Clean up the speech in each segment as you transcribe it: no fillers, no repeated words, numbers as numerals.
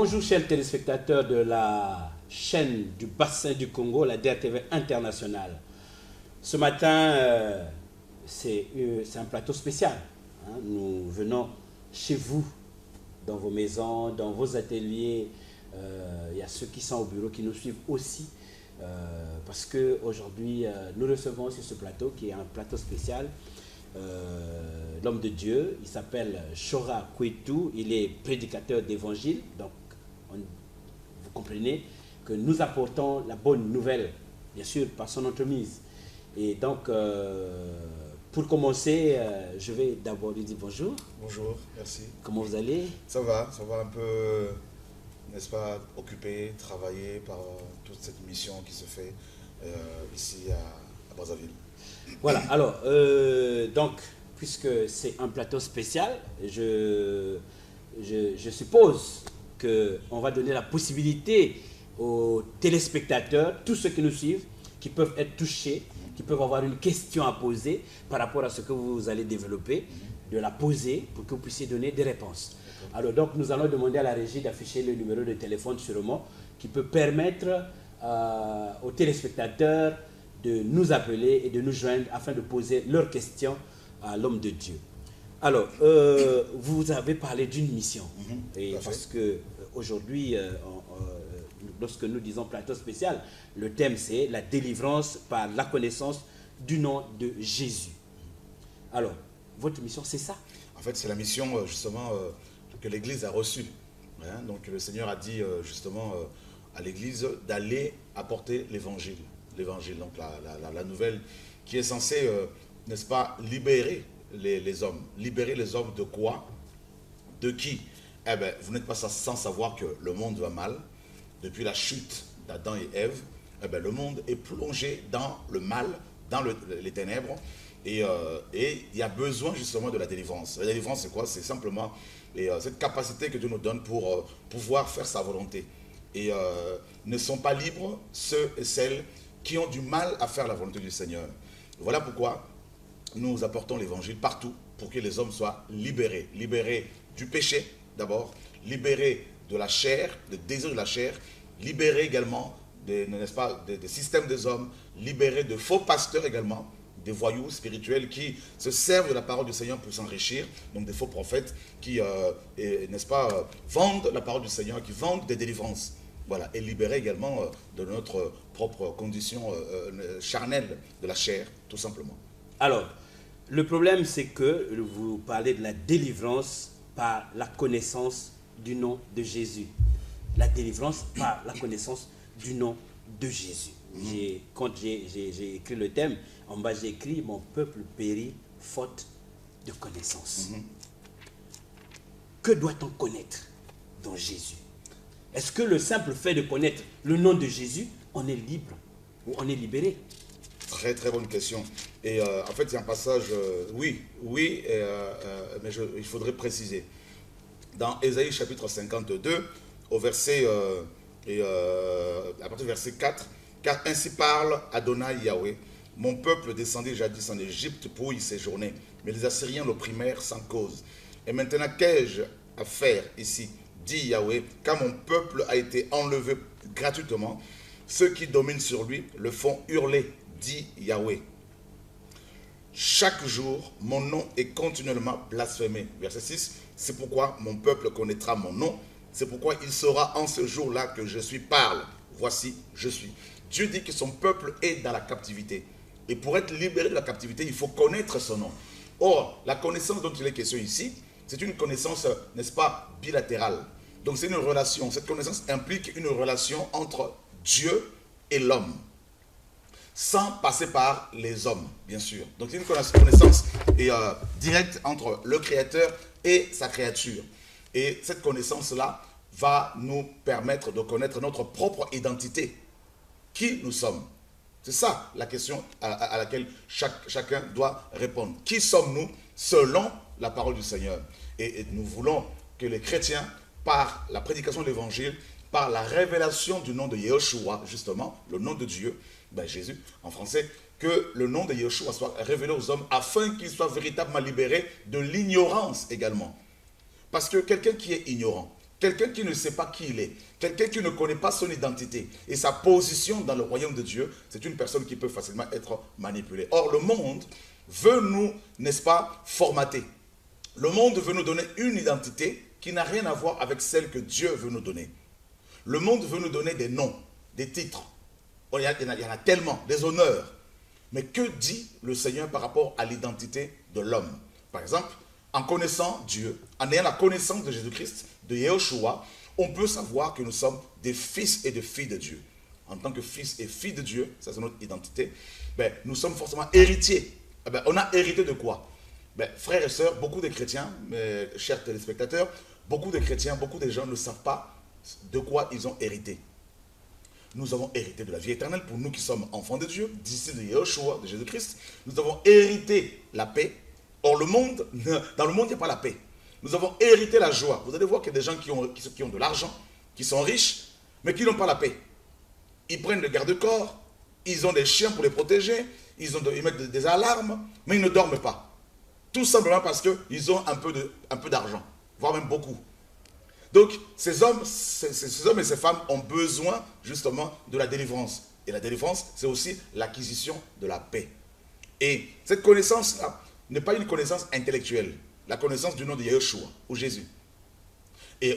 Bonjour chers téléspectateurs de la chaîne du bassin du Congo, la DRTV internationale. Ce matin, c'est un plateau spécial. Hein. Nous venons chez vous, dans vos maisons, dans vos ateliers. Il y a ceux qui sont au bureau qui nous suivent aussi. Parce qu'aujourd'hui, nous recevons sur ce plateau, qui est un plateau spécial, l'homme de Dieu. Il s'appelle Chora Kouetou, il est prédicateur d'évangile. Donc, vous comprenez que nous apportons la bonne nouvelle, bien sûr, par son entremise. Et donc, pour commencer, je vais d'abord lui dire bonjour. Bonjour, merci. Comment vous allez? Ça va un peu, n'est-ce pas, occupé, travaillé par toute cette mission qui se fait ici à Brazzaville. Voilà, alors, donc, puisque c'est un plateau spécial, je suppose qu'on va donner la possibilité aux téléspectateurs, tous ceux qui nous suivent, qui peuvent être touchés, qui peuvent avoir une question à poser par rapport à ce que vous allez développer, de la poser pour que vous puissiez donner des réponses. Alors donc nous allons demander à la régie d'afficher le numéro de téléphone sûrement qui peut permettre aux téléspectateurs de nous appeler et de nous joindre afin de poser leurs questions à l'homme de Dieu. Alors, vous avez parlé d'une mission, et parce que aujourd'hui, lorsque nous disons plateau spécial, le thème c'est la délivrance par la connaissance du nom de Jésus. Alors, votre mission c'est ça? En fait, c'est la mission justement que l'Église a reçue. Hein? Donc le Seigneur a dit justement à l'Église d'aller apporter l'Évangile. L'Évangile, donc la nouvelle qui est censée, n'est-ce pas, libérer les hommes. Libérer les hommes de quoi? De qui? Eh bien, vous n'êtes pas sans savoir que le monde va mal. Depuis la chute d'Adam et Ève, eh bien, le monde est plongé dans le mal, dans les ténèbres. Et il y a besoin justement de la délivrance. La délivrance, c'est quoi? C'est simplement cette capacité que Dieu nous donne pour pouvoir faire sa volonté. Et ne sont pas libres ceux et celles qui ont du mal à faire la volonté du Seigneur. Voilà pourquoi nous apportons l'évangile partout pour que les hommes soient libérés. Libérés du péché d'abord, libérés de la chair, des désirs de la chair, libérés également n'est-ce pas, des systèmes des hommes, libérés de faux pasteurs également, des voyous spirituels qui se servent de la parole du Seigneur pour s'enrichir, donc des faux prophètes qui, n'est-ce pas, vendent la parole du Seigneur, qui vendent des délivrances. Voilà, et libérer également de notre propre condition charnelle de la chair, tout simplement. Alors, le problème c'est que vous parlez de la délivrance par la connaissance du nom de Jésus. La délivrance par la connaissance du nom de Jésus. Quand j'ai écrit le thème, en bas j'ai écrit « Mon peuple périt faute de connaissance ». Que doit-on connaître dans Jésus? Est-ce que le simple fait de connaître le nom de Jésus, on est libre ou on est libéré? Très très bonne question. Et en fait, il y a un passage, oui, mais il faudrait préciser. Dans Ésaïe chapitre 52, au verset, à partir du verset 4, « Car ainsi parle Adonai Yahweh, mon peuple descendit jadis en Égypte pour y séjourner, mais les Assyriens l'opprimèrent sans cause. Et maintenant, qu'ai-je à faire ici, dit Yahweh, car mon peuple a été enlevé gratuitement, ceux qui dominent sur lui le font hurler, dit Yahweh. Chaque jour, mon nom est continuellement blasphémé. » Verset 6, « C'est pourquoi mon peuple connaîtra mon nom, c'est pourquoi il saura en ce jour-là que je suis parle. Voici, je suis. » Dieu dit que son peuple est dans la captivité. Et pour être libéré de la captivité, il faut connaître son nom. Or, la connaissance dont il est question ici, c'est une connaissance, n'est-ce pas, bilatérale. Donc c'est une relation. Cette connaissance implique une relation entre Dieu et l'homme, sans passer par les hommes, bien sûr. Donc c'est une connaissance directe entre le Créateur et sa créature. Et cette connaissance-là va nous permettre de connaître notre propre identité. Qui nous sommes? C'est ça la question à laquelle chacun doit répondre. Qui sommes-nous selon la parole du Seigneur? Et nous voulons que les chrétiens, par la prédication de l'évangile, par la révélation du nom de Yeshua, justement, le nom de Dieu, ben Jésus en français, que le nom de Yeshua soit révélé aux hommes afin qu'ils soient véritablement libérés de l'ignorance également. Parce que quelqu'un qui est ignorant, quelqu'un qui ne sait pas qui il est, quelqu'un qui ne connaît pas son identité et sa position dans le royaume de Dieu, c'est une personne qui peut facilement être manipulée. Or, le monde veut nous, n'est-ce pas, formater. Le monde veut nous donner une identité qui n'a rien à voir avec celle que Dieu veut nous donner. Le monde veut nous donner des noms, des titres. Il y en a tellement, des honneurs. Mais que dit le Seigneur par rapport à l'identité de l'homme? Par exemple, en connaissant Dieu, en ayant la connaissance de Jésus-Christ, de Yahushua, on peut savoir que nous sommes des fils et des filles de Dieu. En tant que fils et filles de Dieu, ça c'est notre identité, ben, nous sommes forcément héritiers. Ben, on a hérité de quoi? Ben, frères et sœurs, beaucoup de chrétiens, mes chers téléspectateurs, beaucoup de chrétiens, beaucoup de gens ne savent pas de quoi ils ont hérité. Nous avons hérité de la vie éternelle pour nous qui sommes enfants de Dieu, disciples de Yahushua, de Jésus-Christ. Nous avons hérité la paix. Or, dans le monde, il n'y a pas la paix. Nous avons hérité la joie. Vous allez voir qu'il y a des gens qui ont de l'argent, qui sont riches, mais qui n'ont pas la paix. Ils prennent des garde-corps, ils ont des chiens pour les protéger, ils mettent des alarmes, mais ils ne dorment pas. Tout simplement parce qu'ils ont un peu d'argent, voire même beaucoup. Donc, ces hommes et ces femmes ont besoin justement de la délivrance. Et la délivrance, c'est aussi l'acquisition de la paix. Et cette connaissance-là n'est pas une connaissance intellectuelle. La connaissance du nom de Yahushua, ou Jésus,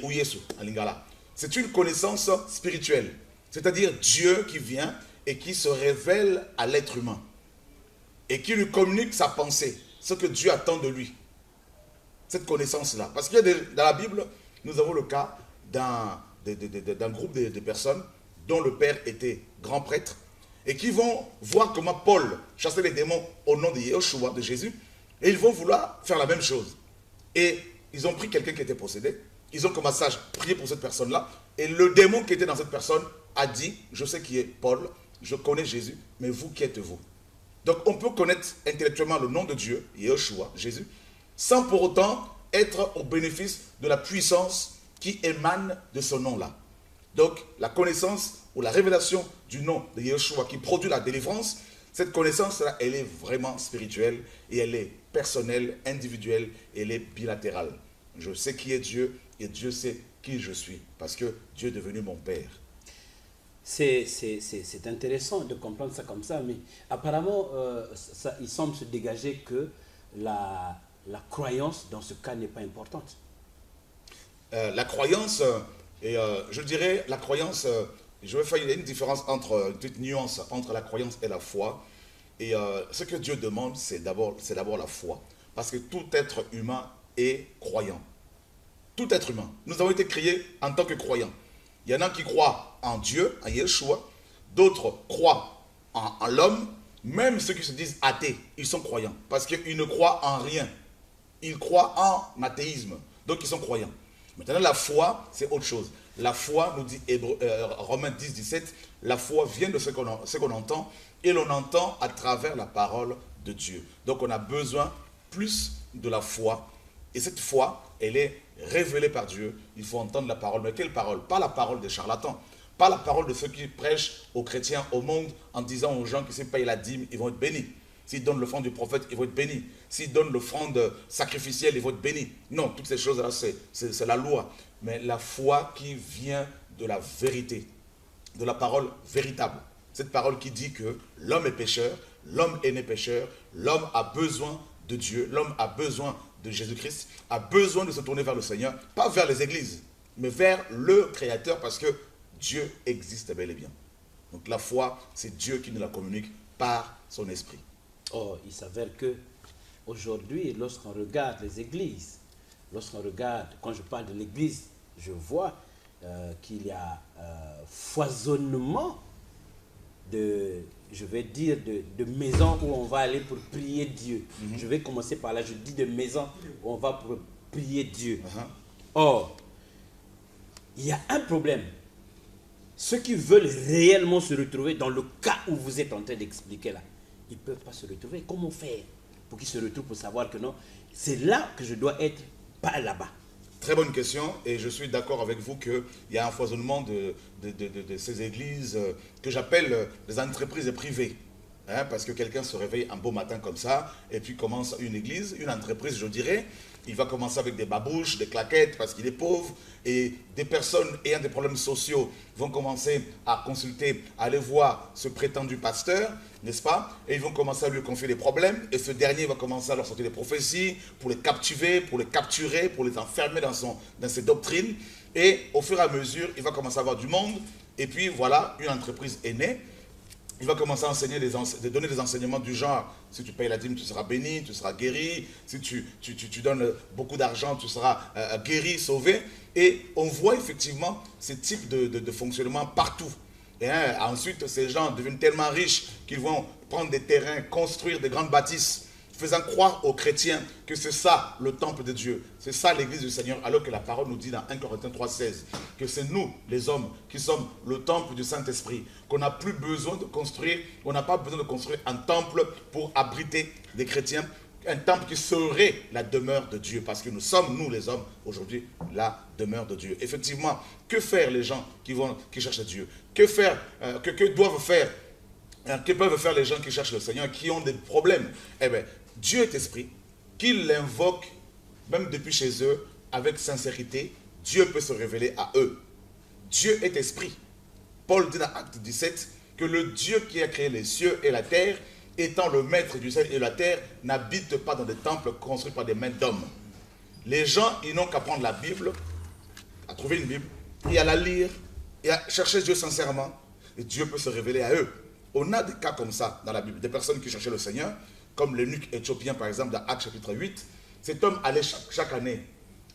ou Yesu, en lingala. C'est une connaissance spirituelle. C'est-à-dire Dieu qui vient et qui se révèle à l'être humain. Et qui lui communique sa pensée, ce que Dieu attend de lui. Cette connaissance-là. Parce qu'il y a dans la Bible, nous avons le cas d'un groupe de personnes dont le père était grand prêtre et qui vont voir comment Paul chassait les démons au nom de Yahushua, de Jésus, et ils vont vouloir faire la même chose. Et ils ont pris quelqu'un qui était possédé, ils ont commencé à prier pour cette personne-là, et le démon qui était dans cette personne a dit, je sais qui est Paul, je connais Jésus, mais vous qui êtes-vous? Donc on peut connaître intellectuellement le nom de Dieu, Yahushua, Jésus, sans pour autant être au bénéfice de la puissance qui émane de ce nom-là. Donc, la connaissance ou la révélation du nom de Yahushua qui produit la délivrance, cette connaissance-là, elle est vraiment spirituelle et elle est personnelle, individuelle et elle est bilatérale. Je sais qui est Dieu et Dieu sait qui je suis parce que Dieu est devenu mon Père. C'est intéressant de comprendre ça comme ça, mais apparemment, il semble se dégager que la croyance, dans ce cas, n'est pas importante. La croyance, je dirais, la croyance, je vais faire une différence une petite nuance entre la croyance et la foi. Et ce que Dieu demande, c'est d'abord la foi. Parce que tout être humain est croyant. Tout être humain. Nous avons été créés en tant que croyants. Il y en a qui croient en Dieu, en Yeshua. D'autres croient en l'homme. Même ceux qui se disent athées, ils sont croyants. Parce qu'ils ne croient en rien. Ils croient en athéisme. Donc ils sont croyants. Maintenant, la foi, c'est autre chose. La foi, nous dit Romains 10, 17, la foi vient de ce qu'on entend et l'on entend à travers la parole de Dieu. Donc on a besoin plus de la foi. Et cette foi, elle est révélée par Dieu. Il faut entendre la parole. Mais quelle parole? Pas la parole des charlatans. Pas la parole de ceux qui prêchent aux chrétiens, au monde, en disant aux gens qui s'ils payent la dîme, ils vont être bénis. S'ils donnent l'offrande du prophète, ils vont être bénis. S'ils donnent l'offrande sacrificielle, ils vont être bénis. Non, toutes ces choses-là, c'est la loi. Mais la foi qui vient de la vérité, de la parole véritable. Cette parole qui dit que l'homme est pécheur, l'homme est né pécheur, l'homme a besoin de Dieu, l'homme a besoin de Jésus-Christ, a besoin de se tourner vers le Seigneur, pas vers les églises, mais vers le Créateur, parce que Dieu existe bel et bien. Donc la foi, c'est Dieu qui nous la communique par son esprit. Or, il s'avère que aujourd'hui, lorsqu'on regarde les églises, quand je parle de l'église, je vois qu'il y a foisonnement de maisons où on va aller pour prier Dieu. Je vais commencer par là, je dis de maisons où on va pour prier Dieu. Or, il y a un problème. Ceux qui veulent réellement se retrouver dans le cas où vous êtes en train d'expliquer là, ils ne peuvent pas se retrouver. Comment faire pour qu'ils se retrouvent pour savoir que non, c'est là que je dois être, pas là-bas? Très bonne question et je suis d'accord avec vous qu'il y a un foisonnement de ces églises que j'appelle des entreprises privées. hein, parce que quelqu'un se réveille un beau matin comme ça, et puis commence une église, une entreprise, je dirais. Il va commencer avec des babouches, des claquettes, parce qu'il est pauvre, et des personnes ayant des problèmes sociaux vont commencer à consulter, à aller voir ce prétendu pasteur, n'est-ce pas? Et ils vont commencer à lui confier des problèmes, et ce dernier va commencer à leur sortir des prophéties pour les captiver, pour les capturer, pour les enfermer dans ses doctrines. Et au fur et à mesure, il va commencer à avoir du monde, et puis voilà, une entreprise est née. Il va commencer à enseigner donner des enseignements du genre, si tu payes la dîme, tu seras béni, tu seras guéri. Si tu donnes beaucoup d'argent, tu seras guéri, sauvé. Et on voit effectivement ce type de fonctionnement partout. Et ensuite, ces gens deviennent tellement riches qu'ils vont prendre des terrains, construire des grandes bâtisses, faisant croire aux chrétiens que c'est ça le temple de Dieu, c'est ça l'église du Seigneur, alors que la parole nous dit dans 1 Corinthiens 3,16 que c'est nous, les hommes, qui sommes le temple du Saint-Esprit, qu'on n'a plus besoin de construire, on n'a pas besoin de construire un temple pour abriter des chrétiens, un temple qui serait la demeure de Dieu, parce que nous sommes, nous les hommes, aujourd'hui, la demeure de Dieu. Effectivement, que faire les gens qui cherchent Dieu? Que faire, que doivent faire, que peuvent faire les gens qui cherchent le Seigneur, qui ont des problèmes? Eh bien, Dieu est esprit, qu'ils l'invoquent, même depuis chez eux, avec sincérité, Dieu peut se révéler à eux. Dieu est esprit. Paul dit dans Acte 17 que le Dieu qui a créé les cieux et la terre, étant le maître du ciel et de la terre, n'habite pas dans des temples construits par des mains d'hommes. Les gens, ils n'ont qu'à prendre la Bible, à trouver une Bible, et à la lire, et à chercher Dieu sincèrement, et Dieu peut se révéler à eux. On a des cas comme ça dans la Bible, des personnes qui cherchaient le Seigneur, comme l'eunuque éthiopien par exemple dans Actes chapitre 8. Cet homme allait chaque année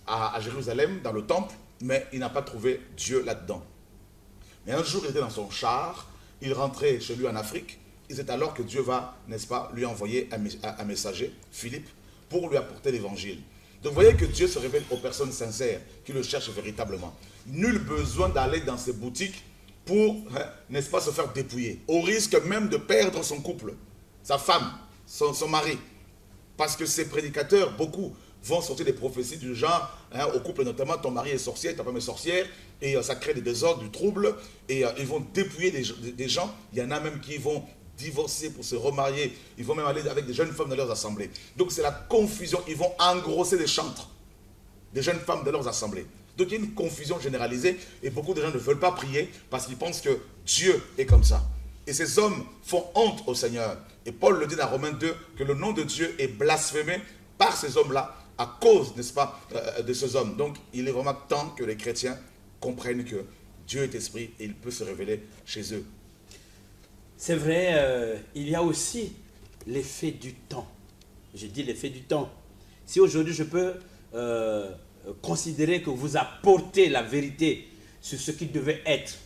à Jérusalem, dans le temple, mais il n'a pas trouvé Dieu là-dedans. Mais un jour, il était dans son char, il rentrait chez lui en Afrique, et c'est alors que Dieu va, n'est-ce pas, lui envoyer un messager, Philippe, pour lui apporter l'évangile. Donc vous voyez que Dieu se révèle aux personnes sincères, qui le cherchent véritablement. Nul besoin d'aller dans ces boutiques pour, n'est-ce pas, se faire dépouiller, au risque même de perdre son couple, sa femme, son mari. Parce que ces prédicateurs, beaucoup, vont sortir des prophéties du genre, au couple notamment, ton mari est sorcier, ta femme est sorcière, et ça crée des désordres, du trouble, et ils vont dépouiller des gens. Il y en a même qui vont divorcer pour se remarier, ils vont même aller avec des jeunes femmes dans leurs assemblées. Donc c'est la confusion, ils vont engrosser des chantres, des jeunes femmes dans leurs assemblées. Donc il y a une confusion généralisée, et beaucoup de gens ne veulent pas prier, parce qu'ils pensent que Dieu est comme ça. Et ces hommes font honte au Seigneur. Et Paul le dit dans Romains 2, que le nom de Dieu est blasphémé par ces hommes-là, à cause, n'est-ce pas, de ces hommes. Donc, il est vraiment temps que les chrétiens comprennent que Dieu est esprit et il peut se révéler chez eux. C'est vrai, il y a aussi l'effet du temps. Je dis l'effet du temps. Si aujourd'hui je peux considérer que vous apportez la vérité sur ce qui devait être,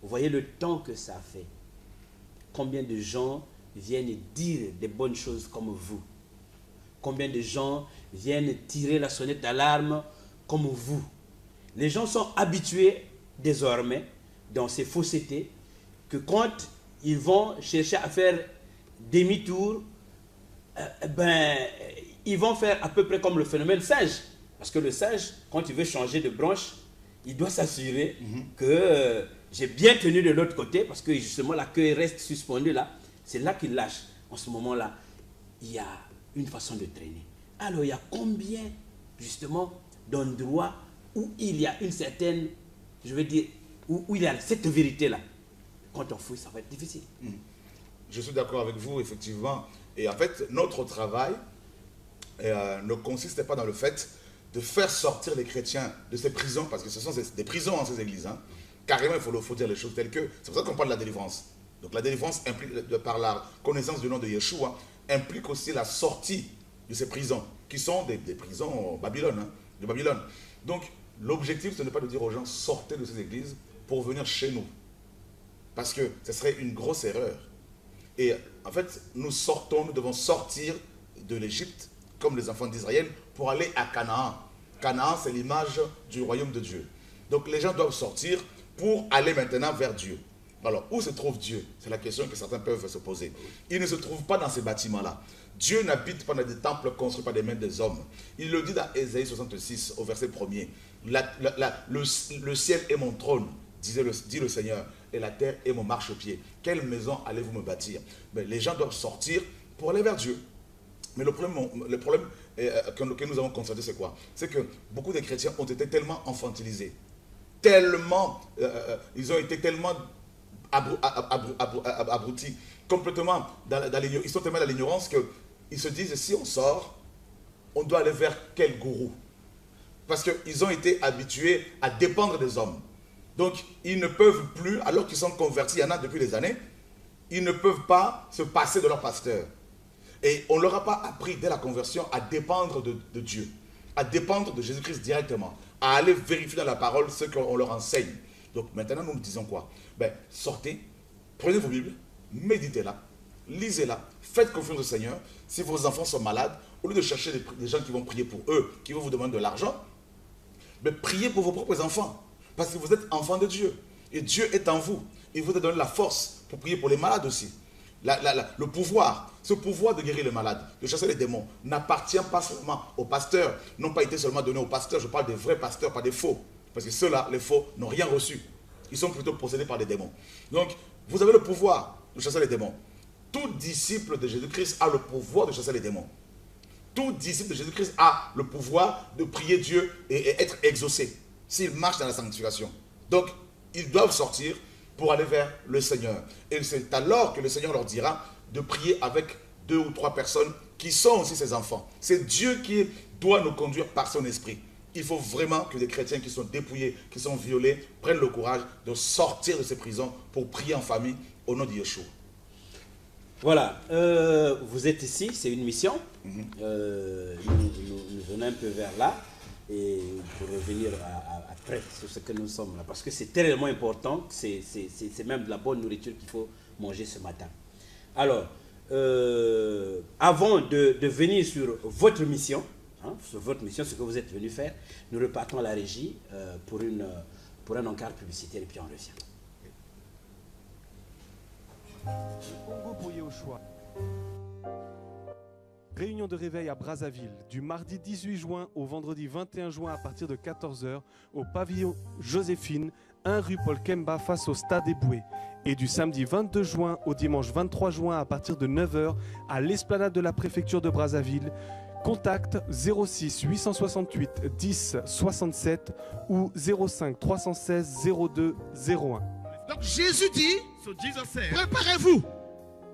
vous voyez le temps que ça fait. Combien de gens viennent dire des bonnes choses comme vous? Combien de gens viennent tirer la sonnette d'alarme comme vous? Les gens sont habitués désormais dans ces faussetés que quand ils vont chercher à faire demi-tour, ils vont faire à peu près comme le phénomène singe. Parce que le singe, quand il veut changer de branche, il doit s'assurer que j'ai bien tenu de l'autre côté, parce que justement la queue reste suspendue là. C'est là qu'il lâche. En ce moment-là, il y a une façon de traîner. Alors, il y a combien, justement, d'endroits où il y a une certaine, je veux dire, où il y a cette vérité-là. Quand on fouille, ça va être difficile. Je suis d'accord avec vous, effectivement. Et en fait, notre travail ne consiste pas dans le fait de faire sortir les chrétiens de ces prisons, parce que ce sont des prisons, ces églises. Hein. Carrément, il faut dire les choses telles que... C'est pour ça qu'on parle de la délivrance. Donc la délivrance implique, par la connaissance du nom de Yeshua, implique aussi la sortie de ces prisons, qui sont des prisons de Babylone. Donc l'objectif, ce n'est pas de dire aux gens, sortez de ces églises pour venir chez nous. Parce que ce serait une grosse erreur. Et en fait, nous devons sortir de l'Égypte, comme les enfants d'Israël, pour aller à Canaan. Canaan, c'est l'image du royaume de Dieu. Donc les gens doivent sortir pour aller maintenant vers Dieu. Alors, où se trouve Dieu? C'est la question que certains peuvent se poser. Il ne se trouve pas dans ces bâtiments-là. Dieu n'habite pas dans des temples construits par des mains des hommes. Il le dit dans Ésaïe 66, au verset 1er. Le ciel est mon trône, dit le Seigneur, et la terre est mon marchepied. Quelle maison allez-vous me bâtir? Mais les gens doivent sortir pour aller vers Dieu. Mais le problème que nous avons constaté, c'est quoi? C'est que beaucoup de chrétiens ont été tellement infantilisés, tellement, ils ont été tellement abrutis, complètement ils sont tellement dans l'ignorance qu'ils se disent, si on sort, on doit aller vers quel gourou? Parce qu'ils ont été habitués à dépendre des hommes. Donc, ils ne peuvent plus, alors qu'ils sont convertis, il y en a depuis des années, ils ne peuvent pas se passer de leur pasteur. Et on ne leur a pas appris dès la conversion à dépendre de Dieu, à dépendre de Jésus-Christ directement, à aller vérifier dans la parole ce qu'on leur enseigne. Donc maintenant, nous disons quoi? Ben, sortez, prenez vos Bibles, méditez-la, lisez-la, faites confiance au Seigneur. Si vos enfants sont malades, au lieu de chercher des gens qui vont prier pour eux, qui vont vous demander de l'argent, ben, priez pour vos propres enfants. Parce que vous êtes enfants de Dieu. Et Dieu est en vous. Il vous a donné la force pour prier pour les malades aussi. Le pouvoir, ce pouvoir de guérir les malades, de chasser les démons, n'appartient pas seulement aux pasteurs, n'ont pas été seulement donnés aux pasteurs. Je parle des vrais pasteurs, pas des faux. Parce que ceux-là, les faux, n'ont rien reçu. Ils sont plutôt possédés par des démons. Donc, vous avez le pouvoir de chasser les démons. Tout disciple de Jésus-Christ a le pouvoir de chasser les démons. Tout disciple de Jésus-Christ a le pouvoir de prier Dieu et être exaucé, s'il marche dans la sanctification. Donc, ils doivent sortir pour aller vers le Seigneur. Et c'est alors que le Seigneur leur dira de prier avec 2 ou 3 personnes qui sont aussi ses enfants. C'est Dieu qui doit nous conduire par son esprit. Il faut vraiment que les chrétiens qui sont dépouillés, qui sont violés, prennent le courage de sortir de ces prisons pour prier en famille au nom de Yeshua. Voilà, vous êtes ici, c'est une mission. Nous venons un peu vers là. Et pour revenir après sur ce que nous sommes là, parce que c'est tellement important, c'est même de la bonne nourriture qu'il faut manger ce matin. Alors, avant de venir sur votre mission, ce que vous êtes venu faire, nous repartons à la régie pour un encart publicitaire et puis on revient. Congo pour Yehoshua. Réunion de réveil à Brazzaville, du mardi 18 juin au vendredi 21 juin à partir de 14 h au pavillon Joséphine, 1 rue Paul Kemba face au stade Eboué. Et du samedi 22 juin au dimanche 23 juin à partir de 9 h à l'esplanade de la préfecture de Brazzaville. Contact 06 868 10 67 ou 05 316 02 01. Donc Jésus dit, So Jesus said, préparez-vous,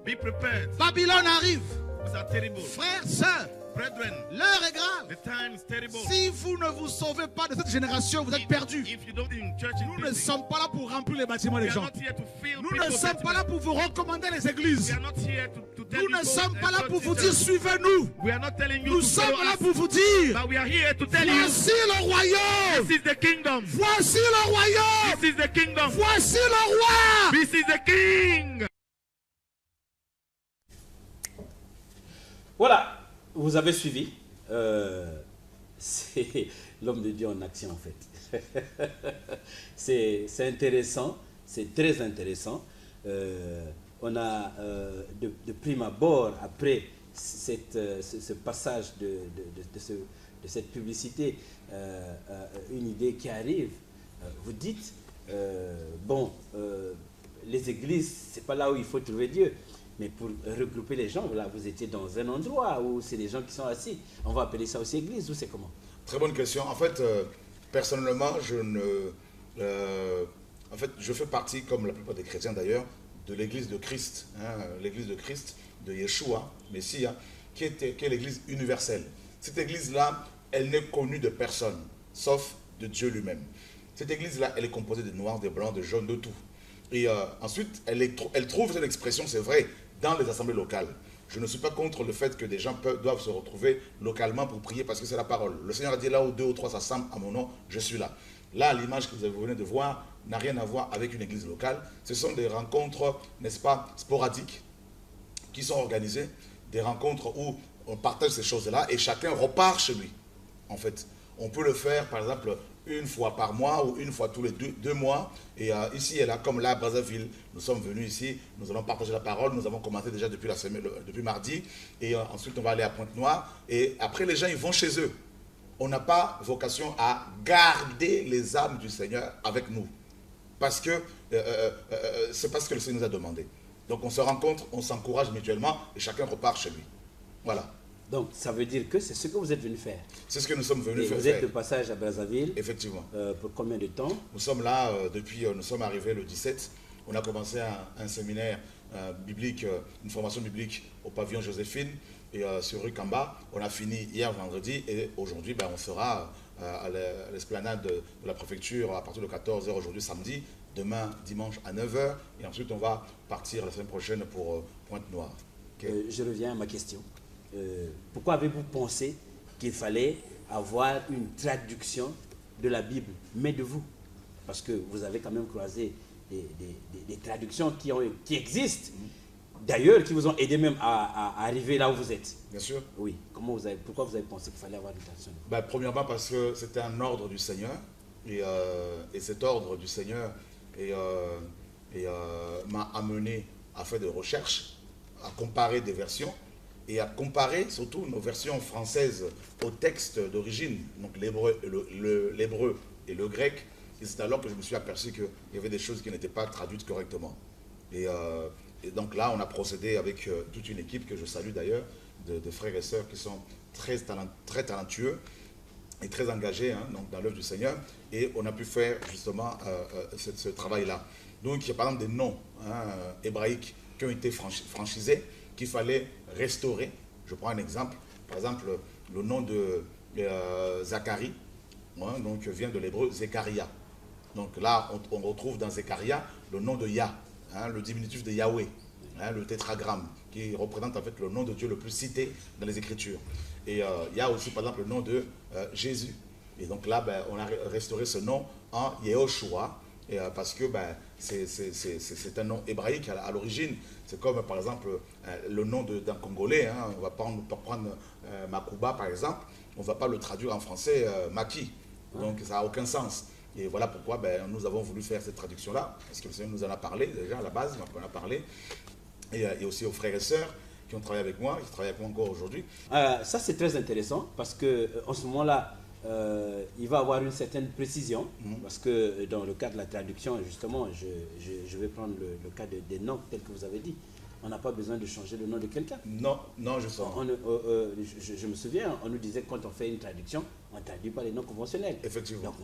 be prepared. Babylone arrive. Things are terrible. Frères, sœurs, Brethren, l'heure est grave. the time is terrible. Si vous ne vous sauvez pas de cette génération, vous êtes perdus. If you don't in church in Nous ne busy, sommes pas là pour remplir les bâtiments we des are gens. not here to fill Nous ne people's sommes pas là basement. pour vous recommander les We églises. are not here to tell Nous you ne go sommes pas là and pour go vous to dire church. suivez-nous. We are not telling you Nous to sommes follow là us, pour vous dire but we are here to tell you voici le royaume. this is the kingdom. Voici le royaume. This is the kingdom. Voici le roi. This is the king. Voilà, vous avez suivi. C'est l'homme de Dieu en action en fait. C'est intéressant, c'est très intéressant. On a de prime abord, après ce passage de cette publicité, une idée qui arrive. Vous dites, les églises, c'est pas là où il faut trouver Dieu. Mais pour regrouper les gens, là, vous étiez dans un endroit où c'est des gens qui sont assis. On va appeler ça aussi église ou c'est comment? Très bonne question. En fait, personnellement, je fais partie, comme la plupart des chrétiens d'ailleurs, de l'église de Christ. L'église de Christ, de Yeshua, Messie, qui est l'église universelle. Cette église-là, elle n'est connue de personne, sauf de Dieu lui-même. Cette église-là, elle est composée de noirs, de blancs, de jaunes, de tout. Et ensuite, elle trouve cette expression, c'est vrai, dans les assemblées locales. Je ne suis pas contre le fait que des gens doivent se retrouver localement pour prier parce que c'est la parole. Le Seigneur a dit là où 2 ou 3 s'assemblent à mon nom, je suis là. Là, l'image que vous venez de voir n'a rien à voir avec une église locale. Ce sont des rencontres, n'est-ce pas, sporadiques qui sont organisées, des rencontres où on partage ces choses-là et chacun repart chez lui. En fait, on peut le faire, par exemple, une fois par mois ou une fois tous les deux mois. Et ici et là, comme là à Brazzaville, nous sommes venus ici, nous allons partager la parole. Nous avons commencé déjà depuis mardi. Et ensuite, on va aller à Pointe-Noire. Et après, les gens, ils vont chez eux. On n'a pas vocation à garder les âmes du Seigneur avec nous. parce que c'est parce que le Seigneur nous a demandé. Donc on se rencontre, on s'encourage mutuellement et chacun repart chez lui. Voilà. Donc, ça veut dire que c'est ce que vous êtes venu faire. C'est ce que nous sommes venus Et faire. vous êtes de passage à Brazzaville. Effectivement. Pour combien de temps? Nous sommes là depuis, nous sommes arrivés le 17. On a commencé un séminaire biblique, une formation biblique au pavillon Joséphine et sur rue Kamba. On a fini hier vendredi et aujourd'hui, on sera à l'esplanade de la préfecture à partir de 14 h aujourd'hui samedi, demain dimanche à 9 h et ensuite on va partir la semaine prochaine pour Pointe-Noire. Okay. Je reviens à ma question. Pourquoi avez-vous pensé qu'il fallait avoir une traduction de la Bible, mais de vous? Parce que vous avez quand même croisé des traductions qui existent, d'ailleurs, qui vous ont aidé même à arriver là où vous êtes. Bien sûr. Oui. Pourquoi vous avez pensé qu'il fallait avoir une traduction? Premièrement, parce que c'était un ordre du Seigneur, et cet ordre du Seigneur m'a amené à faire des recherches, à comparer des versions, et à comparer surtout nos versions françaises au texte d'origine, donc l'hébreu et le grec. Et c'est alors que je me suis aperçu qu'il y avait des choses qui n'étaient pas traduites correctement. Et donc là, on a procédé avec toute une équipe que je salue d'ailleurs, de frères et sœurs qui sont très talentueux et très engagés donc dans l'œuvre du Seigneur. Et on a pu faire justement ce travail-là. Donc il y a par exemple des noms hébraïques qui ont été franchisés, qu'il fallait restaurer. Je prends un exemple. Par exemple, le nom de Zacharie donc, vient de l'hébreu Zechariah. Donc là, on retrouve dans Zechariah le nom de Yah, le diminutif de Yahweh, le tétragramme, qui représente en fait le nom de Dieu le plus cité dans les Écritures. Et il y a aussi par exemple le nom de Jésus. Et donc là, on a restauré ce nom en Yehoshua, parce que c'est un nom hébraïque à l'origine. C'est comme par exemple le nom d'un Congolais. On va prendre Makuba par exemple, on ne va pas le traduire en français Maki. Donc ça n'a aucun sens. Et voilà pourquoi nous avons voulu faire cette traduction-là, parce que le Seigneur nous en a parlé déjà à la base, on en a parlé. Et aussi aux frères et sœurs qui ont travaillé avec moi, qui travaillent avec moi encore aujourd'hui. Ça c'est très intéressant, parce qu'en ce moment-là, il va avoir une certaine précision, parce que dans le cas de la traduction, justement, je vais prendre le cas des noms tels que vous avez dit. On n'a pas besoin de changer le nom de quelqu'un. Non, je sens. Je me souviens, on nous disait que quand on fait une traduction, on ne traduit pas les noms conventionnels. Effectivement. Donc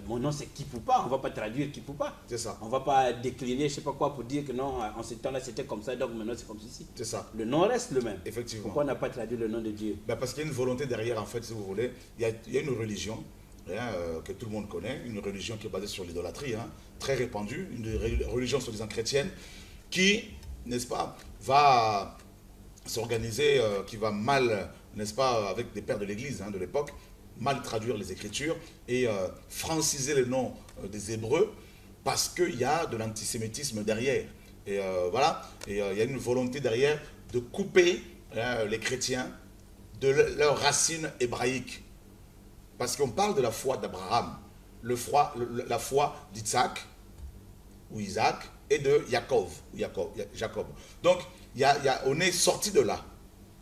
mon nom c'est Kipoupa, on ne va pas traduire Kipoupa. C'est ça. On ne va pas décliner, je ne sais pas quoi, pour dire que non, en ce temps-là c'était comme ça, donc maintenant c'est comme ceci. C'est ça. Le nom reste le même. Effectivement. Pourquoi on n'a pas traduit le nom de Dieu? Parce qu'il y a une volonté derrière, en fait, si vous voulez. Il y a une religion que tout le monde connaît, une religion qui est basée sur l'idolâtrie, très répandue, une religion soi-disant chrétienne, qui, n'est-ce pas, va s'organiser, qui va mal, n'est-ce pas, avec des pères de l'église de l'époque, mal traduire les Écritures et franciser les noms des Hébreux, parce qu'il y a de l'antisémitisme derrière. Et voilà, et il y a une volonté derrière de couper les chrétiens de leurs racines hébraïques. Parce qu'on parle de la foi d'Abraham, la foi d'Isaac, ou Isaac, et de Jacob. Donc, on est sorti de là.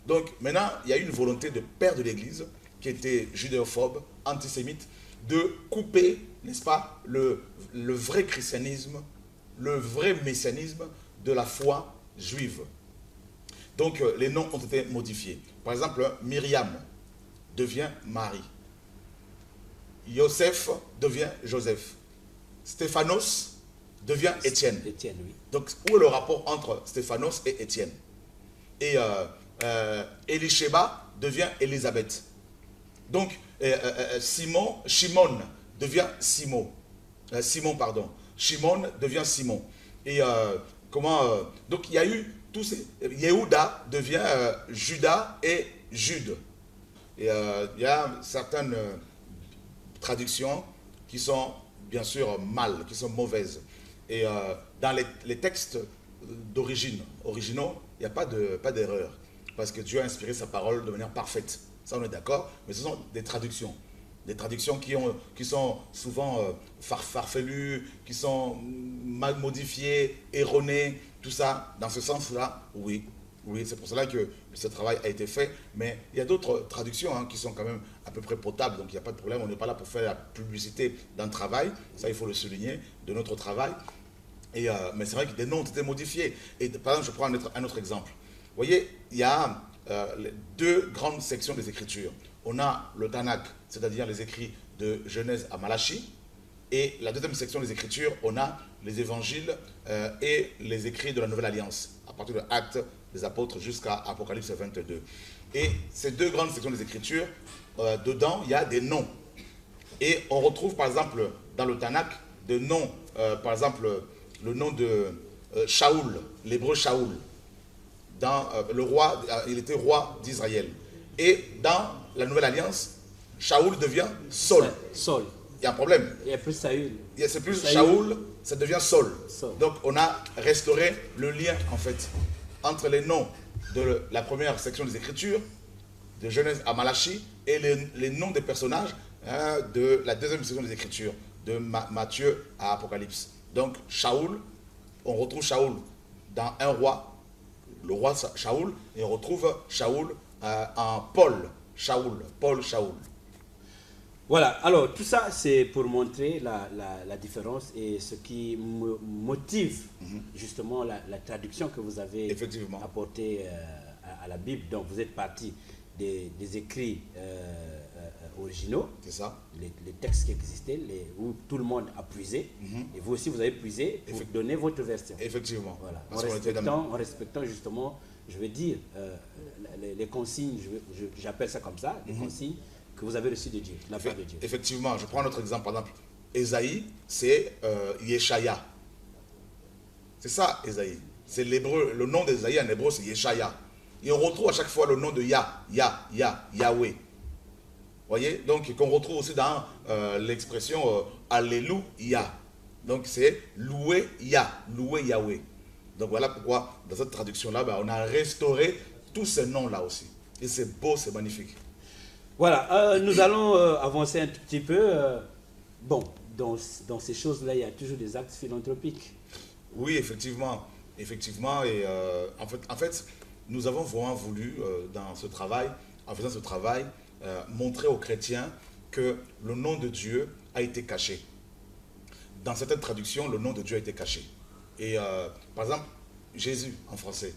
Donc, maintenant, il y a une volonté de père de l'Église, qui était judéophobe, antisémite, de couper, n'est-ce pas, le vrai christianisme, le vrai messianisme de la foi juive. Donc, les noms ont été modifiés. Par exemple, Myriam devient Marie. Yosef devient Joseph. Stéphanos devient Étienne. Étienne, oui. Donc, où est le rapport entre Stéphanos et Étienne? Et Elisheba devient Élisabeth. Donc, Shimon devient Simon. Shimon devient Simon. Et donc, il y a eu tous ces... Yehuda devient Judas et Jude. Et il y a certaines traductions qui sont bien sûr mal, qui sont mauvaises. Et dans les textes originaux, il n'y a pas d'erreur. Parce que Dieu a inspiré sa parole de manière parfaite. Ça, on est d'accord. Mais ce sont des traductions. Des traductions qui sont souvent farfelues, qui sont mal modifiées, erronées. Tout ça, dans ce sens-là, oui. Oui, c'est pour cela que ce travail a été fait. Mais il y a d'autres traductions qui sont quand même à peu près potables. Donc il n'y a pas de problème. On n'est pas là pour faire la publicité d'un travail. Ça, il faut le souligner, de notre travail. Mais c'est vrai que des noms ont été modifiés. Et par exemple, je prends un autre exemple. Vous voyez, il y a les deux grandes sections des Écritures. On a le Tanakh, c'est-à-dire les écrits de Genèse à Malachie. Et la deuxième section des Écritures, on a les évangiles et les écrits de la Nouvelle Alliance, à partir de Actes des Apôtres jusqu'à Apocalypse 22. Et ces deux grandes sections des Écritures, dedans, il y a des noms. Et on retrouve, par exemple, dans le Tanakh, des noms, par exemple, le nom de Shaoul, l'hébreu Shaoul. Dans le roi, il était roi d'Israël. Et dans la Nouvelle Alliance, Shaoul devient Saul. Saul. Il y a un problème. Il y a plus Saül. C'est plus Shaoul, ça devient Saul. Saul. Donc on a restauré le lien en fait entre les noms de la première section des Écritures, de Genèse à Malachie, et les noms des personnages de la deuxième section des Écritures, de Matthieu à Apocalypse. Donc Shaoul, on retrouve Shaoul dans un roi, le roi Shaoul, et on retrouve Shaoul en Paul Shaoul. Voilà, alors tout ça c'est pour montrer la différence et ce qui motive justement la traduction que vous avez apportée à la Bible. Donc vous êtes parti des écrits originaux, c'est ça, les textes qui existaient, où tout le monde a puisé, et vous aussi vous avez puisé pour donner votre version. Effectivement. Voilà. En respectant justement, je veux dire, les consignes, j'appelle ça comme ça, les consignes que vous avez reçues de Dieu, de la part de Dieu. Effectivement, je prends un autre exemple, par exemple, Ésaïe, c'est Yeshaya. C'est ça, Ésaïe. C'est l'hébreu, le nom d'Ésaïe en hébreu, c'est Yeshaya. Et on retrouve à chaque fois le nom de Yahweh. Vous voyez? Donc, qu'on retrouve aussi dans l'expression Alléluia. Donc, c'est louer Yahweh. Donc, voilà pourquoi, dans cette traduction-là, on a restauré tous ces noms-là aussi. Et c'est beau, c'est magnifique. Voilà, nous allons avancer un tout petit peu. Bon, dans ces choses-là, il y a toujours des actes philanthropiques. Oui, effectivement. Et en fait, nous avons vraiment voulu, dans ce travail, en faisant ce travail, montrer aux chrétiens que le nom de Dieu a été caché. Dans certaines traductions, le nom de Dieu a été caché. Et par exemple, Jésus en français.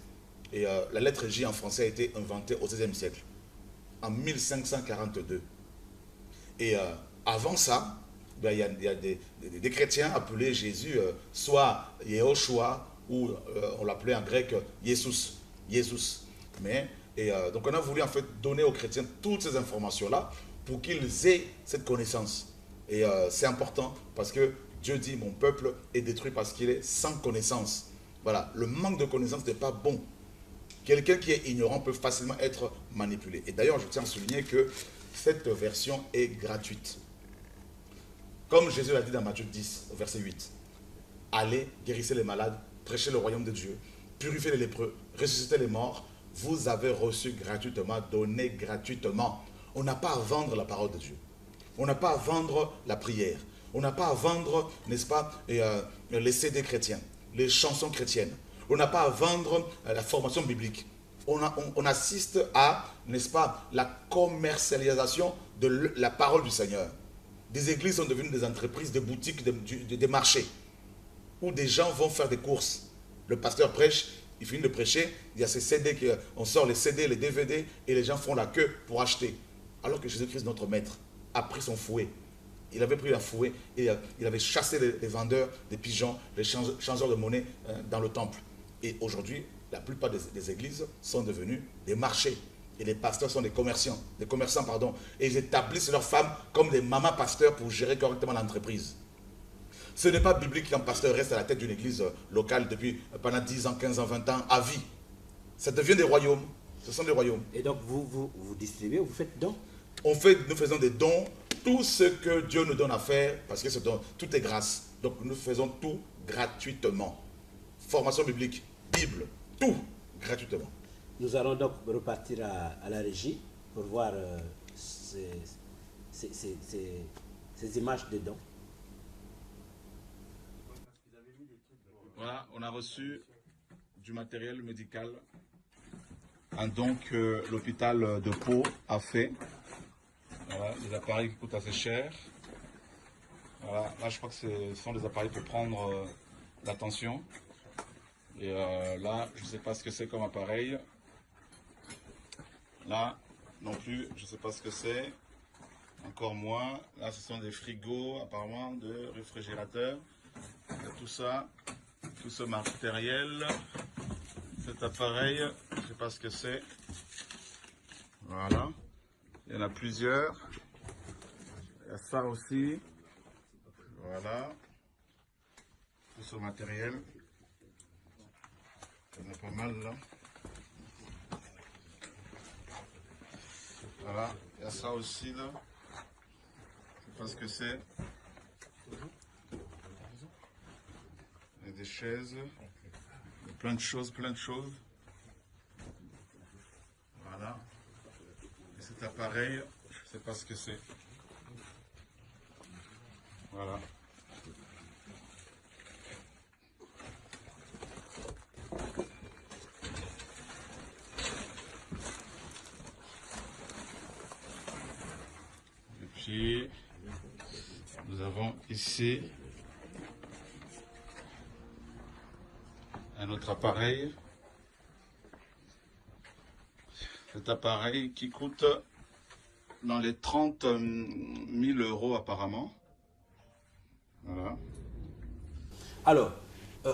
Et la lettre J en français a été inventée au XVIe siècle, en 1542. Et avant ça, il y a des chrétiens appelés Jésus, soit Yehoshua, ou on l'appelait en grec Jesus. Donc on a voulu en fait donner aux chrétiens toutes ces informations-là pour qu'ils aient cette connaissance. Et c'est important parce que Dieu dit, mon peuple est détruit parce qu'il est sans connaissance. Voilà, le manque de connaissance n'est pas bon. Quelqu'un qui est ignorant peut facilement être manipulé. Et d'ailleurs, je tiens à souligner que cette version est gratuite. Comme Jésus l'a dit dans Matthieu 10, au verset 8. Allez, guérissez les malades, prêchez le royaume de Dieu, purifiez les lépreux, ressuscitez les morts. Vous avez reçu gratuitement, donné gratuitement. On n'a pas à vendre la parole de Dieu. On n'a pas à vendre la prière. On n'a pas à vendre, n'est-ce pas, les CD chrétiens, les chansons chrétiennes. On n'a pas à vendre la formation biblique. On assiste à, n'est-ce pas, la commercialisation de la parole du Seigneur. Des églises sont devenues des entreprises, des boutiques, des marchés, où des gens vont faire des courses. Le pasteur prêche, il finit de prêcher, il y a ces CD, on sort les CD, les DVD, et les gens font la queue pour acheter. Alors que Jésus-Christ, notre maître, a pris son fouet. Il avait pris la fouet et il avait chassé les vendeurs, des pigeons, les changeurs de monnaie dans le temple. Et aujourd'hui, la plupart des églises sont devenues des marchés. Et les pasteurs sont des commerçants, et ils établissent leurs femmes comme des mamans pasteurs pour gérer correctement l'entreprise. Ce n'est pas biblique qu'un pasteur reste à la tête d'une église locale pendant 10 ans, 15 ans, 20 ans, à vie. Ça devient des royaumes. Ce sont des royaumes. Et donc, vous distribuez, vous faites dons? Nous faisons des dons, tout ce que Dieu nous donne à faire, parce que tout est grâce. Donc, nous faisons tout gratuitement. Formation biblique, Bible, tout gratuitement. Nous allons donc repartir à la régie pour voir ces images de dons. Voilà, on a reçu du matériel médical un don que l'hôpital de Pau a fait. Voilà, des appareils qui coûtent assez cher. Voilà, là je crois que ce sont des appareils pour prendre la tension. Et là, je ne sais pas ce que c'est comme appareil. Là, non plus, je ne sais pas ce que c'est. Encore moins. Là, ce sont des frigos, apparemment, de réfrigérateurs. Tout ça, tout ce matériel. Cet appareil, je ne sais pas ce que c'est. Voilà. Il y en a plusieurs. Il y a ça aussi. Voilà. Tout ce matériel. Il y en a pas mal là. Voilà. Il y a ça aussi là. Je ne sais pas ce que c'est. Il y a des chaises. Il y a plein de choses, plein de choses. Voilà. Et cet appareil, je ne sais pas ce que c'est. Voilà. Et puis, nous avons ici un autre appareil. Cet appareil qui coûte dans les 30 000 euros apparemment. Voilà. Alors,